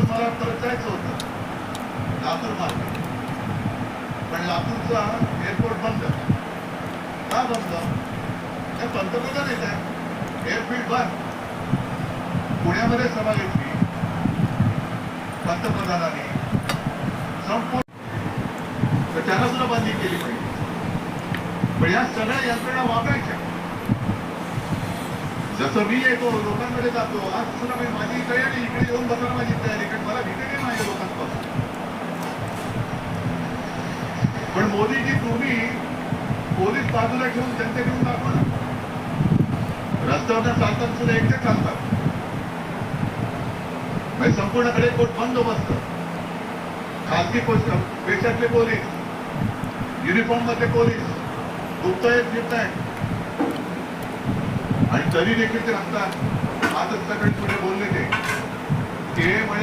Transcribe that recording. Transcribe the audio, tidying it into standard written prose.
इथून मला परत जायचं होतं लातूर मार्ग, पण लातूरचा एअरपोर्ट बंद. का बंद? त्या पंतप्रधान येत आहे, एअरफील्ड बंद. पुण्यामध्ये सभा घेतली पंतप्रधानांनी, संपूर्ण तर त्यांना सुद्धा बंदी केली पाहिजे. पण या सगळ्या यंत्रणा वापरायच्या. जसं मी येतो लोकांमध्ये जातो, आज सुद्धा मी माझी तयारी इकडे येऊन बसायला माझी तयारी, कारण मला भीती नाही माझ्या लोकांपासून. पण मोदीजी तुम्ही पोलीस बाजूला ठेवून जनते घेऊन दाखवा ना. रस्त्यावर चालतात सुद्धा एकटे चालतात. संपूर्णकडे कोट बंदोबस्त, खासगी पेशातले पोलीस, युनिफॉर्म मधले पोलीस गुप्तहेर फिरत आहेत आणि तरी देखील ते असतात. आजच सगळे पुढे बोलले ते म्हणे